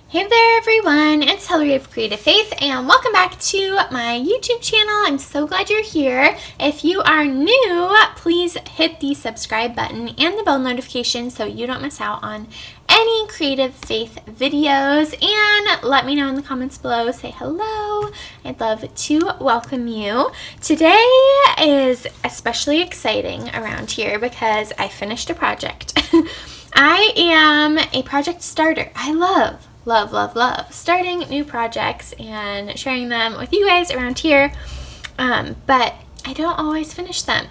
Hey there everyone, it's Hillary of Creative Faith and welcome back to my YouTube channel. I'm so glad you're here. If you are new, please hit the subscribe button and the bell notification so you don't miss out on any Creative Faith videos, and let me know in the comments below. Say hello. I'd love to welcome you. Today is especially exciting around here because I finished a project. I am a project starter. I love starting new projects and sharing them with you guys around here, but I don't always finish them.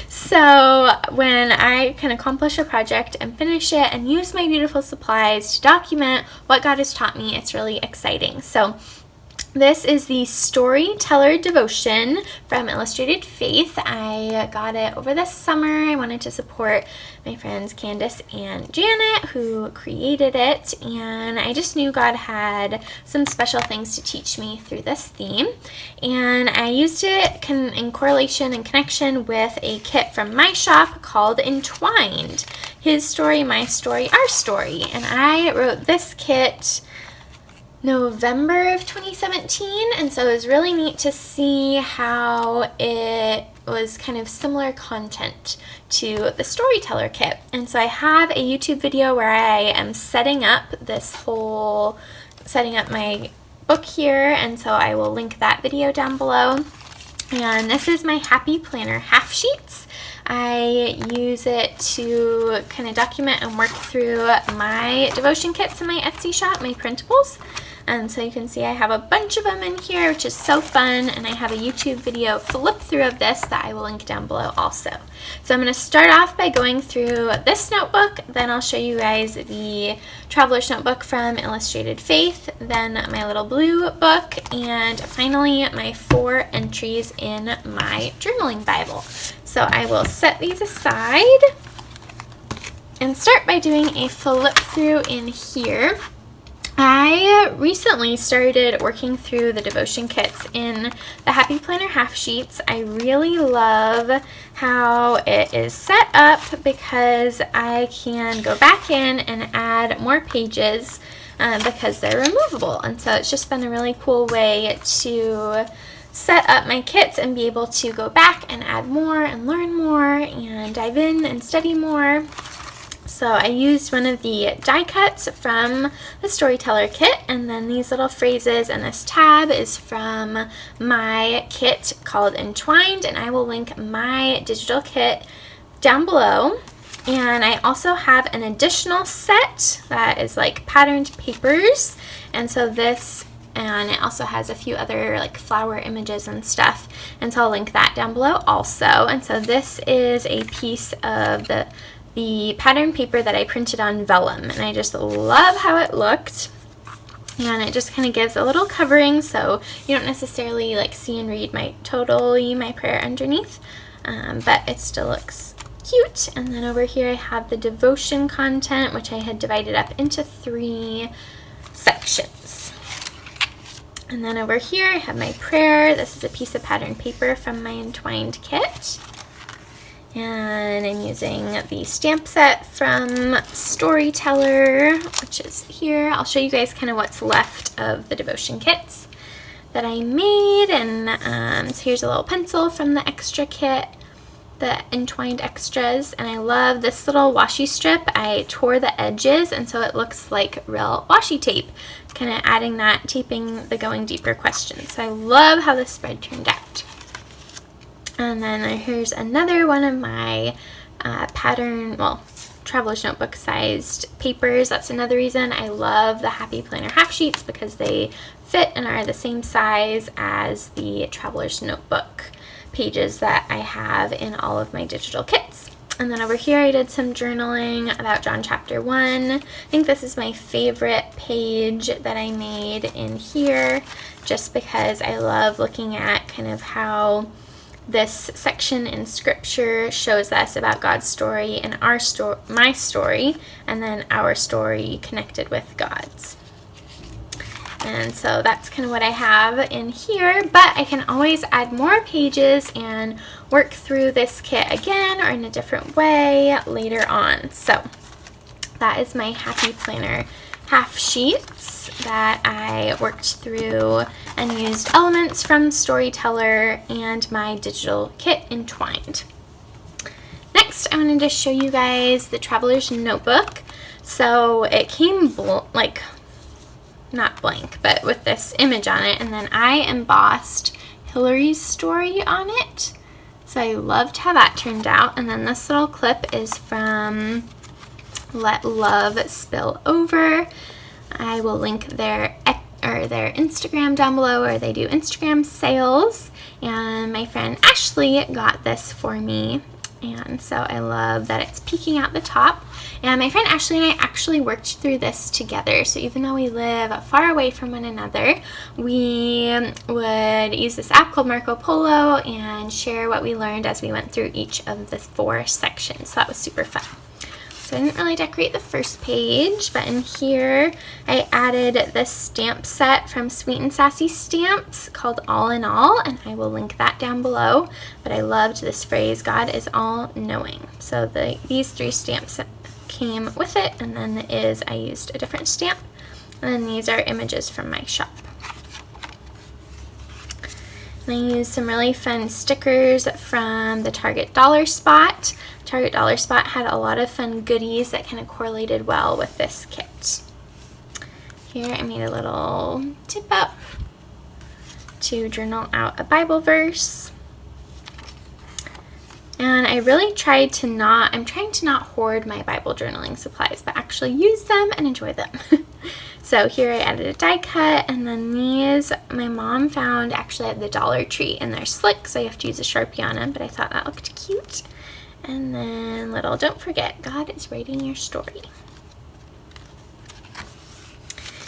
So when I can accomplish a project and finish it and use my beautiful supplies to document what God has taught me, it's really exciting. So this is the Storyteller devotion from Illustrated Faith. I got it over the summer. I wanted to support my friends Candace and Janet who created it, and I just knew God had some special things to teach me through this theme, and I used it in correlation and connection with a kit from my shop called Entwined. His story, my story, our story. And I wrote this kit November of 2017, and so it was really neat to see how it was kind of similar content to the Storyteller kit. And so I have a YouTube video where I am setting up my book here, and so I will link that video down below. And this is my Happy Planner half sheets. I use it to kind of document and work through my devotion kits in my Etsy shop, my printables. And so you can see I have a bunch of them in here, which is so fun. And I have a YouTube video flip through of this that I will link down below also. So I'm going to start off by going through this notebook. Then I'll show you guys the Traveler's Notebook from Illustrated Faith. Then my little blue book. And finally my 4 entries in my journaling Bible. So I will set these aside and start by doing a flip through in here. I recently started working through the devotion kits in the Happy Planner half sheets. I really love how it is set up because I can go back in and add more pages because they're removable. And so it's just been a really cool way to set up my kits and be able to go back and add more and learn more and dive in and study more. So I used one of the die cuts from the Storyteller kit, and then these little phrases, and this tab is from my kit called Entwined, and I will link my digital kit down below. And I also have an additional set that is like patterned papers, and so this, and it also has a few other like flower images and stuff, and so I'll link that down below also. And so this is a piece of the pattern paper that I printed on vellum, and I just love how it looked, and it just kind of gives a little covering so you don't necessarily like see and read my prayer underneath, but it still looks cute. And then over here I have the devotion content, which I had divided up into 3 sections. And then over here I have my prayer. This is a piece of pattern paper from my Entwined kit. And I'm using the stamp set from Storyteller, which is here. I'll show you guys kind of what's left of the devotion kits that I made. And so here's a little pencil from the extra kit, the Entwined extras. And I love this little washi strip. I tore the edges, and so it looks like real washi tape, kind of adding that, taping the going deeper questions. So I love how this spread turned out. And then here's another one of my Traveler's Notebook sized papers. That's another reason I love the Happy Planner half sheets, because they fit and are the same size as the Traveler's Notebook pages that I have in all of my digital kits. And then over here I did some journaling about John chapter 1. I think this is my favorite page that I made in here, just because I love looking at kind of how this section in scripture shows us about God's story and our story, my story, and then our story connected with God's. And so that's kind of what I have in here, but I can always add more pages and work through this kit again or in a different way later on. So that is my Happy Planner half sheets that I worked through and used elements from Storyteller and my digital kit Entwined. Next, I wanted to show you guys the Traveler's Notebook. So it came not blank, but with this image on it, and then I embossed Hillary's story on it. So I loved how that turned out. And then this little clip is from Let Love Spill Over. I will link their Instagram down below, where they do Instagram sales. And my friend Ashley got this for me. And so I love that it's peeking out the top. And my friend Ashley and I actually worked through this together. So even though we live far away from one another, we would use this app called Marco Polo and share what we learned as we went through each of the 4 sections. So that was super fun. So I didn't really decorate the first page, but in here I added this stamp set from Sweet and Sassy Stamps called All in All, and I will link that down below. But I loved this phrase, God is all knowing. So these 3 stamps came with it, and then I used a different stamp. And then these are images from my shop. And I used some really fun stickers from the Target Dollar Spot. Target Dollar Spot had a lot of fun goodies that kind of correlated well with this kit. Here I made a little tip up to journal out a Bible verse. And I really I'm trying to not hoard my Bible journaling supplies, but actually use them and enjoy them. So here I added a die cut, and then these my mom found actually at the Dollar Tree, and they're slick, so you have to use a Sharpie on them, but I thought that looked cute. And then don't forget, God is writing your story.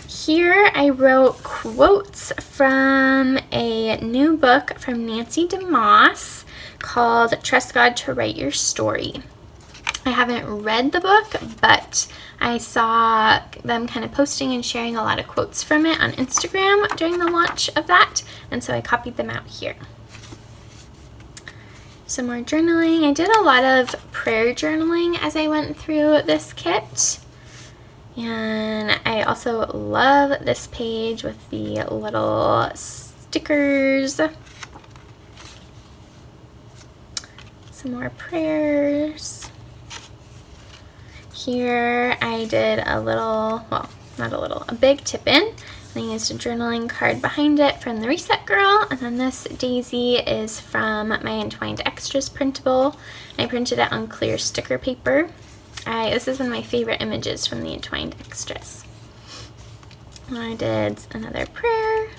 Here I wrote quotes from a new book from Nancy DeMoss called Trust God to Write Your Story. I haven't read the book, but I saw them kind of posting and sharing a lot of quotes from it on Instagram during the launch of that, and so I copied them out here. Some more journaling. I did a lot of prayer journaling as I went through this kit. And I also love this page with the little stickers. Some more prayers. Here I did a big tip-in. I used a journaling card behind it from the Reset Girl, and then this daisy is from my Entwined Extras printable. I printed it on clear sticker paper. This is one of my favorite images from the Entwined Extras. I did another prayer,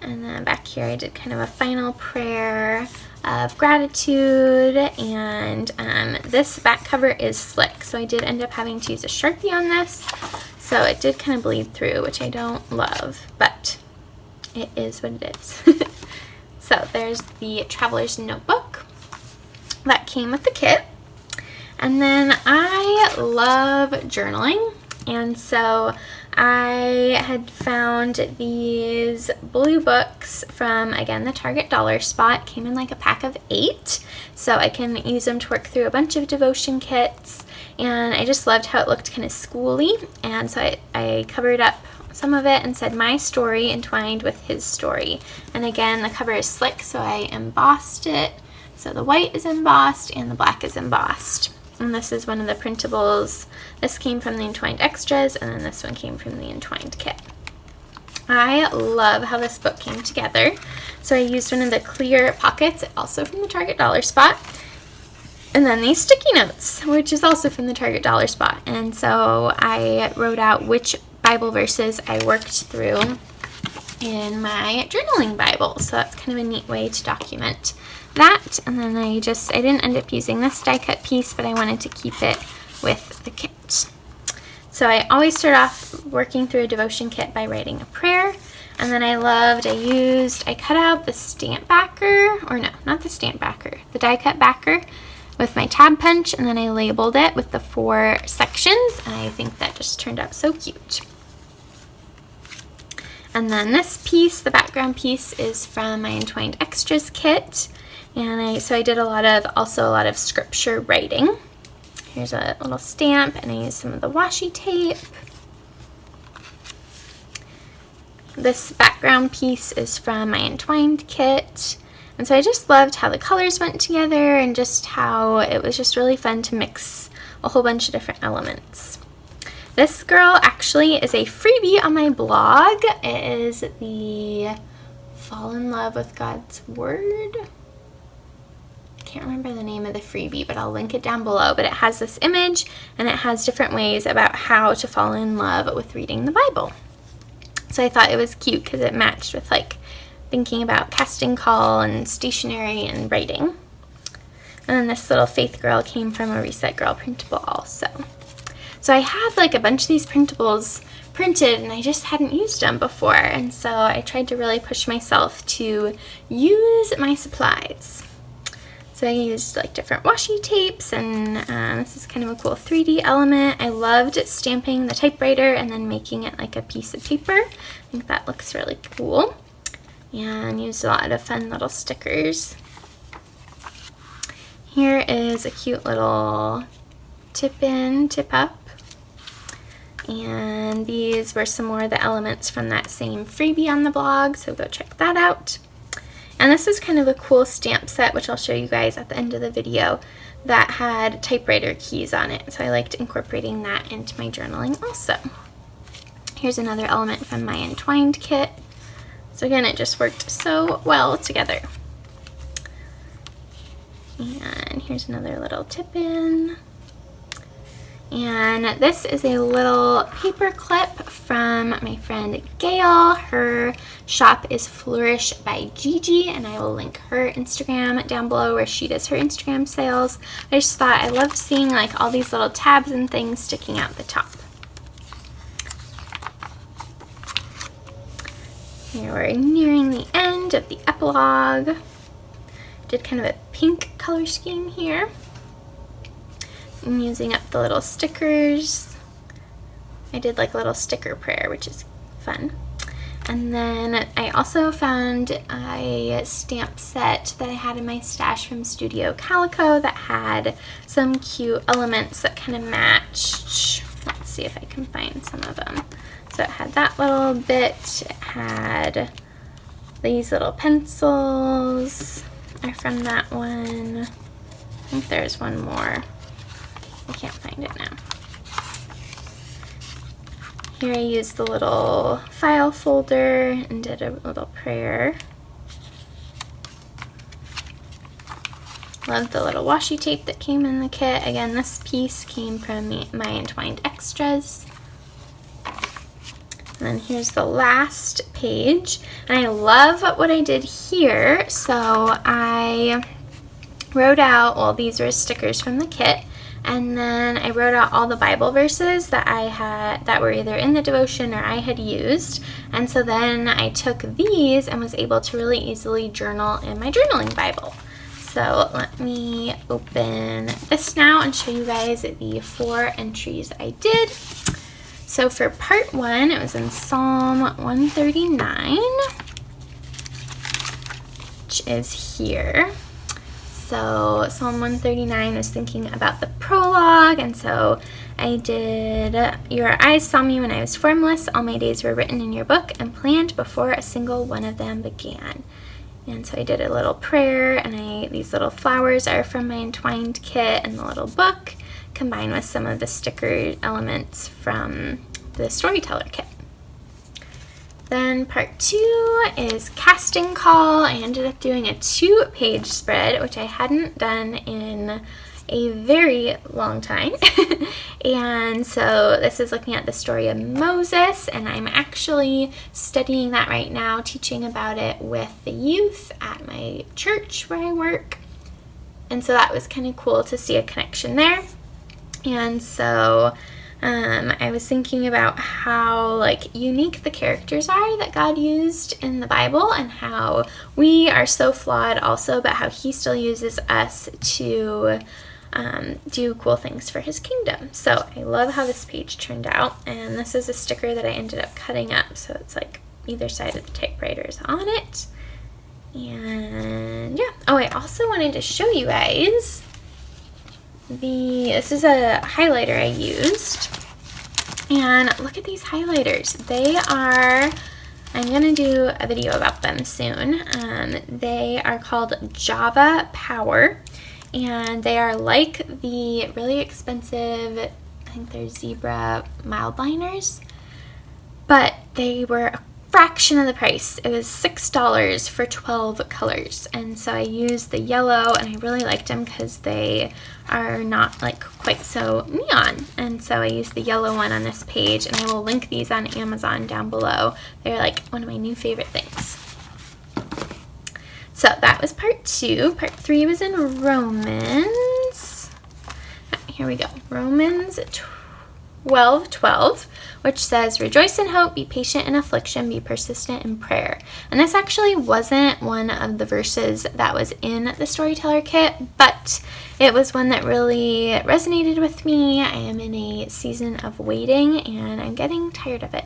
and then back here I did kind of a final prayer of gratitude, and this back cover is slick, so I did end up having to use a Sharpie on this, so it did kind of bleed through, which I don't love, but it is what it is. So there's the Traveler's Notebook that came with the kit. And then I love journaling, and so I had found these blue books from, again, the Target Dollar Spot. Came in like a pack of 8, so I can use them to work through a bunch of devotion kits, and I just loved how it looked kind of schooly, and so I covered up some of it and said my story entwined with his story. And again, the cover is slick, so I embossed it. So the white is embossed and the black is embossed. And this is one of the printables. This came from the Entwined Extras, and then this one came from the Entwined kit. I love how this book came together. So I used one of the clear pockets, also from the Target Dollar Spot. And then these sticky notes, which is also from the Target Dollar Spot. And so I wrote out which Bible verses I worked through in my journaling Bible. So that's kind of a neat way to document that. And then I didn't end up using this die cut piece, but I wanted to keep it with the kit. So I always start off working through a devotion kit by writing a prayer. And then I cut out the stamp backer, or no, not the stamp backer, the die cut backer with my tab punch, and then I labeled it with the 4 sections, and I think that just turned out so cute. And then this piece, the background piece, is from my Entwined Extras kit. And so I did also a lot of scripture writing. Here's a little stamp, and I used some of the washi tape. This background piece is from my Entwined kit. And so I just loved how the colors went together and just how it was just really fun to mix a whole bunch of different elements. This girl actually is a freebie on my blog. It is the Fall in Love with God's Word. I can't remember the name of the freebie, but I'll link it down below. But it has this image, and it has different ways about how to fall in love with reading the Bible. So I thought it was cute because it matched with like thinking about casting call and stationery and writing. And then this little Faith Girl came from a Reset Girl printable also. So I had like a bunch of these printables printed, and I just hadn't used them before, and so I tried to really push myself to use my supplies. So I used like different washi tapes, and this is kind of a cool 3D element. I loved stamping the typewriter and then making it like a piece of paper. I think that looks really cool. And used a lot of fun little stickers. Here is a cute little tip-in, tip-up. And these were some more of the elements from that same freebie on the blog, so go check that out. And this is kind of a cool stamp set, which I'll show you guys at the end of the video, that had typewriter keys on it. So I liked incorporating that into my journaling also. Here's another element from my Entwined kit. So again, it just worked so well together. And here's another little tip-in. And this is a little paper clip from my friend Gail. Her shop is Flourish by Gigi, and I will link her Instagram down below where she does her Instagram sales. I just thought I loved seeing like all these little tabs and things sticking out the top. Here we're nearing the end of the epilogue. Did kind of a pink color scheme here. I'm using up the little stickers. I did like a little sticker prayer, which is fun. And then I also found a stamp set that I had in my stash from Studio Calico that had some cute elements that kind of matched. Let's see if I can find some of them. So it had that little bit, it had these little pencils are from that one. I think there's one more. I can't find it now. Here I used the little file folder and did a little prayer. Love the little washi tape that came in the kit. Again, this piece came from my Entwined extras. And then here's the last page. And I love what I did here. So I wrote out, well, these were stickers from the kit. And then I wrote out all the Bible verses that I had, that were either in the devotion or I had used. And so then I took these and was able to really easily journal in my journaling Bible. So let me open this now and show you guys the 4 entries I did. So for part 1, it was in Psalm 139, which is here. So Psalm 139 was thinking about the prologue, and so I did, your eyes saw me when I was formless, all my days were written in your book and planned before a single one of them began. And so I did a little prayer, and these little flowers are from my Entwined kit and the little book, combined with some of the sticker elements from the Storyteller kit. Then part 2 is casting call. I ended up doing a 2-page spread, which I hadn't done in a very long time. And so this is looking at the story of Moses, and I'm actually studying that right now, teaching about it with the youth at my church where I work. And so that was kind of cool to see a connection there. And so I was thinking about how unique the characters are that God used in the Bible, and how we are so flawed also, but how he still uses us to do cool things for his kingdom. So I love how this page turned out, and this is a sticker that I ended up cutting up, so it's like either side of the typewriter is on it. And yeah, oh, I also wanted to show you guys this is a highlighter I used. And look at these highlighters. They are, I'm going to do a video about them soon. They are called Java Power. And they are like the really expensive, I think they're Zebra mild liners. But they were a fraction of the price. It was $6 for 12 colors. And so I used the yellow, and I really liked them because they are not like quite so neon. And so I used the yellow one on this page, and I will link these on Amazon down below. They're like one of my new favorite things. So that was part 2. Part 3 was in Romans. Here we go. Romans 12:12, which says, "Rejoice in hope, be patient in affliction, be persistent in prayer." And this actually wasn't one of the verses that was in the Storyteller kit, but it was one that really resonated with me. I am in a season of waiting, and I'm getting tired of it.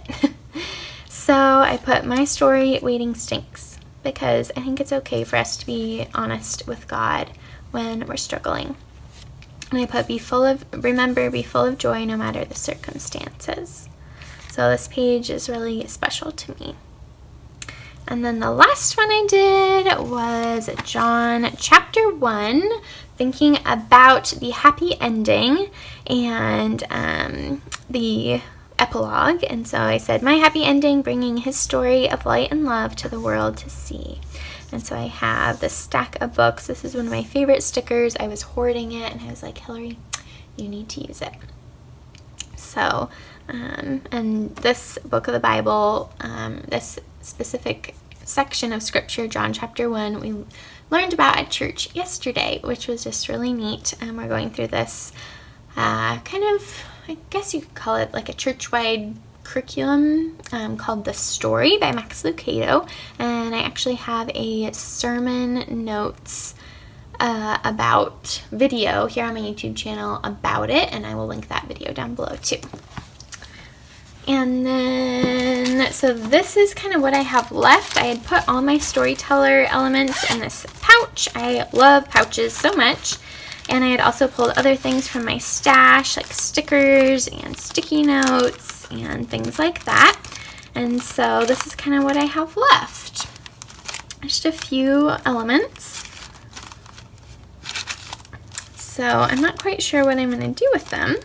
So I put, "My story, waiting stinks," because I think it's okay for us to be honest with God when we're struggling. And I put, remember, be full of joy no matter the circumstances. So this page is really special to me. And then the last one I did was John chapter 1, thinking about the happy ending and the epilogue. And so I said, "My happy ending, bringing his story of light and love to the world to see." And so I have this stack of books. This is one of my favorite stickers. I was hoarding it, and I was like, "Hillary, you need to use it." So, and this book of the Bible, this specific section of scripture, John chapter 1, we learned about at church yesterday, which was just really neat. And we're going through this kind of, I guess you could call it like a church-wide curriculum called The Story by Max Lucado, and I actually have a sermon notes about video here on my YouTube channel about it, and I will link that video down below too. And then, so this is kind of what I have left. I had put all my Storyteller elements in this pouch. I love pouches so much. And I had also pulled other things from my stash, like stickers and sticky notes and things like that. And so this is kind of what I have left. Just a few elements. So I'm not quite sure what I'm going to do with them,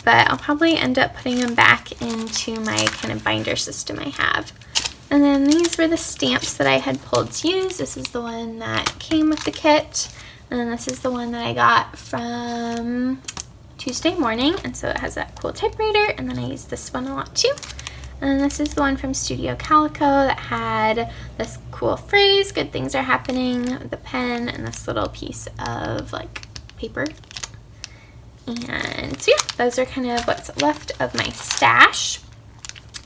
but I'll probably end up putting them back into my kind of binder system I have. And then these were the stamps that I had pulled to use. This is the one that came with the kit. And then this is the one that I got from Tuesday morning, and so it has that cool typewriter, and then I use this one a lot too. And then this is the one from Studio Calico that had this cool phrase, "Good things are happening," the pen, and this little piece of like paper. And so yeah, those are kind of what's left of my stash.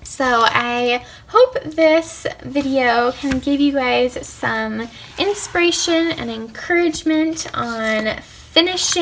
So I hope this video can give you guys some inspiration and encouragement on finish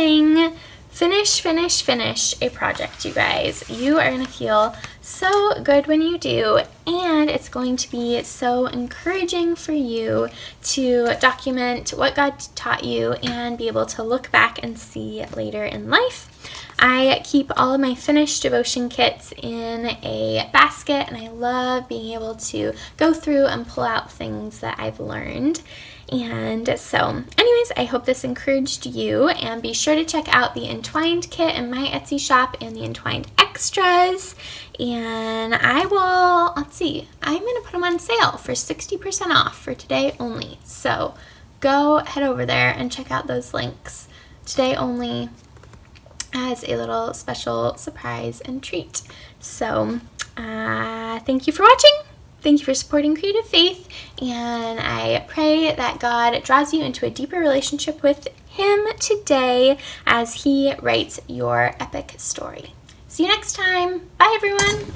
a project, you guys. You are going to feel so good when you do, and it's going to be so encouraging for you to document what God taught you and be able to look back and see later in life. I keep all of my finished devotion kits in a basket, and I love being able to go through and pull out things that I've learned. And so anyways, I hope this encouraged you, and be sure to check out the Entwined kit in my Etsy shop and the Entwined extras. And I will, let's see, I'm going to put them on sale for 60% off for today only. So go head over there and check out those links. Today only, as a little special surprise and treat. So thank you for watching. Thank you for supporting Creative Faith, and I pray that God draws you into a deeper relationship with Him today as He writes your epic story. See you next time. Bye, everyone.